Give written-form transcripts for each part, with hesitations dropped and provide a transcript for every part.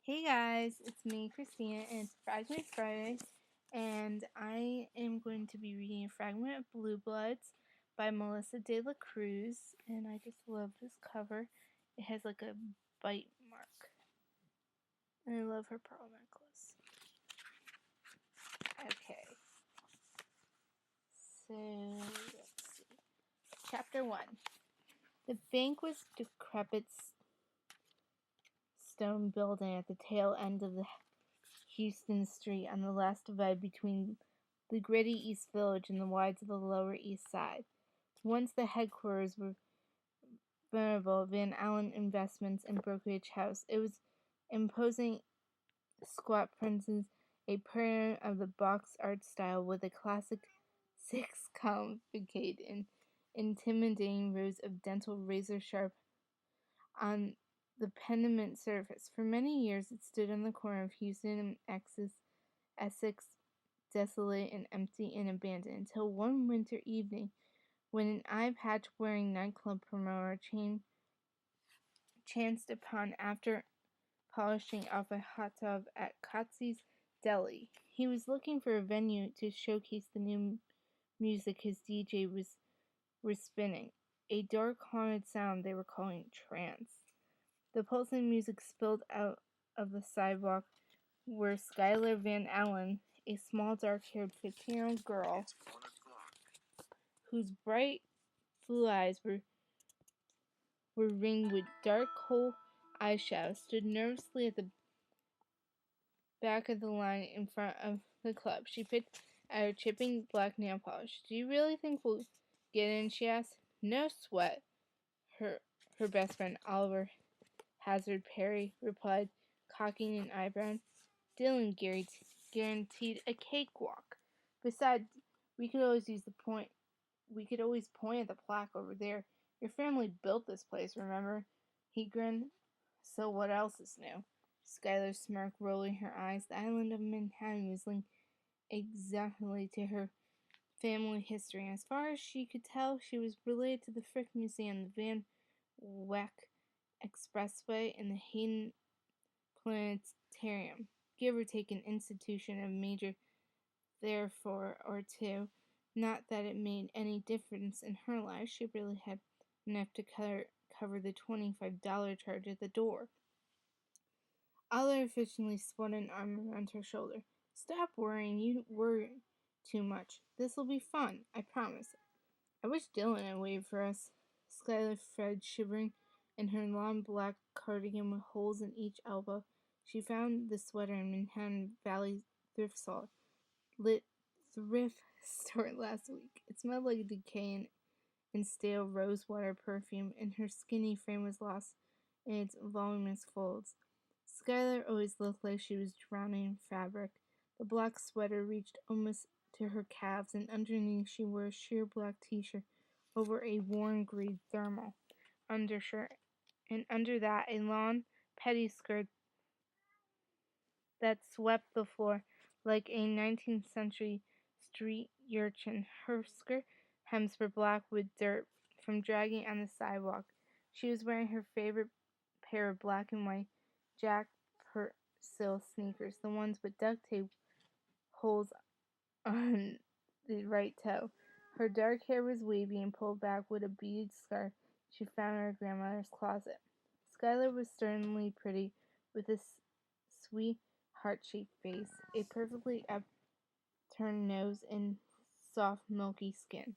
Hey guys, it's me, Christina, and it's Fragment Friday, and I am going to be reading a fragment of Blue Bloods by Melissa de la Cruz, and I just love this cover. It has like a bite mark, and I love her pearl necklace. Okay, so let's see. Chapter 1. The bank was decrepit stone building at the tail end of the Houston Street on the last divide between the gritty East Village and the wides of the Lower East Side. Once the headquarters were venerable Van Allen Investments and Brokerage House, it was imposing squat presence, a pattern of the box art style with a classic six-column facade and intimidating rows of dental razor-sharp on the pediment surface. For many years it stood on the corner of Houston and Essex, desolate and empty and abandoned, until one winter evening, when an eye-patch-wearing nightclub promoter chanced upon after polishing off a hot tub at Kotze's Deli. He was looking for a venue to showcase the new music his DJ were spinning, a dark haunted sound they were calling trance. The pulsing music spilled out of the sidewalk where Skylar Van Allen, a small dark-haired 15-year-old girl whose bright blue eyes were ringed with dark coal eyeshadow, stood nervously at the back of the line in front of the club. She picked at her chipping black nail polish. "Do you really think we'll get in?" she asked. "No sweat," her best friend Oliver Hazard Perry replied, cocking an eyebrow. "Dylan guaranteed a cakewalk. Besides, we could always point at the plaque over there. Your family built this place, remember?" He grinned. "So what else is new?" Skylar smirked, rolling her eyes. The island of Manhattan was linked exactly to her family history, and as far as she could tell, she was related to the Frick Museum, the Van Wyck Expressway, and the Hayden Planetarium. Give or take an institution of major therefore or two. Not that it made any difference in her life. She really had enough to cover the $25 charge at the door. Oliver efficiently spun an arm around her shoulder. "Stop worrying. You worry too much. This'll be fun, I promise. I wish Dylan had waited for us." Skylar fled, shivering, in her long black cardigan with holes in each elbow. She found the sweater in Manhattan Valley thrift store last week. It smelled like decay and stale rosewater perfume, and her skinny frame was lost in its voluminous folds. Skylar always looked like she was drowning in fabric. The black sweater reached almost to her calves, and underneath she wore a sheer black t-shirt over a worn gray thermal undershirt, and under that a long pettiskirt that swept the floor like a 19th century street urchin. Her skirt hems were black with dirt from dragging on the sidewalk. She was wearing her favorite pair of black and white Jack Purcell sneakers, the ones with duct tape holes on the right toe. Her dark hair was wavy and pulled back with a beaded scarf she found in her grandmother's closet. Skylar was sternly pretty, with a sweet heart-shaped face, a perfectly upturned nose, and soft, milky skin.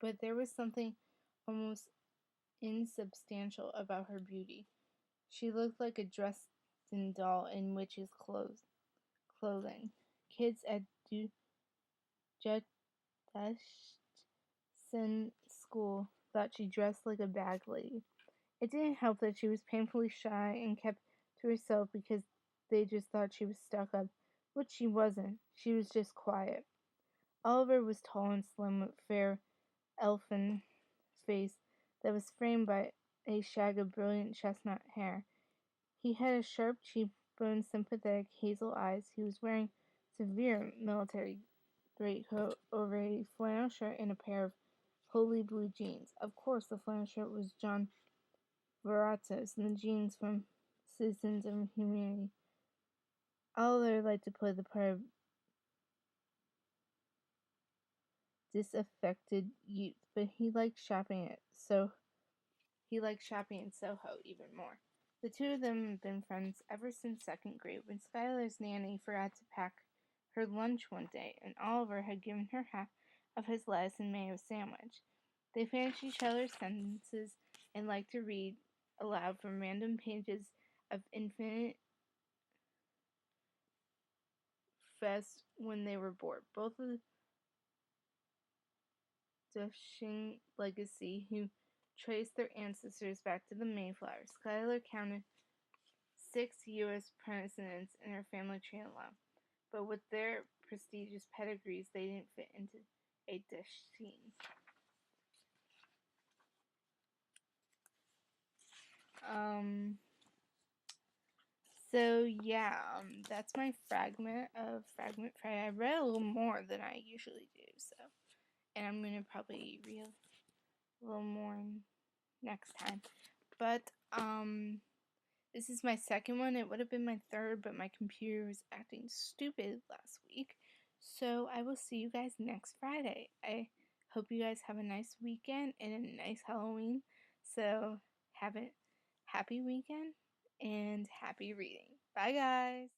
But there was something almost insubstantial about her beauty. She looked like a dressed-in doll in witch's clothing. Kids at Judson School thought she dressed like a bag lady. It didn't help that she was painfully shy and kept to herself because they just thought she was stuck up, which she wasn't. She was just quiet. Oliver was tall and slim with fair elfin face that was framed by a shag of brilliant chestnut hair. He had a sharp cheekbone, sympathetic hazel eyes. He was wearing severe military greatcoat over a flannel shirt and a pair of holy blue jeans. Of course, the flannel shirt was John Veratos and the jeans from citizens of humanity. Oliver liked to play the part of disaffected youth, but he liked shopping in Soho even more. The two of them had been friends ever since second grade, when Skylar's nanny forgot to pack her lunch one day, and Oliver had given her half of his lettuce and mayo sandwich. They finished each other's sentences and liked to read aloud from random pages of Infinite Fest when they were bored. Both of the Dashing legacy who traced their ancestors back to the Mayflower. Skylar counted 6 U.S. presidents in her family tree alone, but with their prestigious pedigrees, they didn't fit into a dish scene. So yeah, that's my fragment of Fragment Friday. I read a little more than I usually do, so, and I'm gonna probably read a little more next time. But this is my second one. It would have been my third, but my computer was acting stupid last week. So I will see you guys next Friday. I hope you guys have a nice weekend and a nice Halloween. So have a happy weekend and happy reading. Bye guys.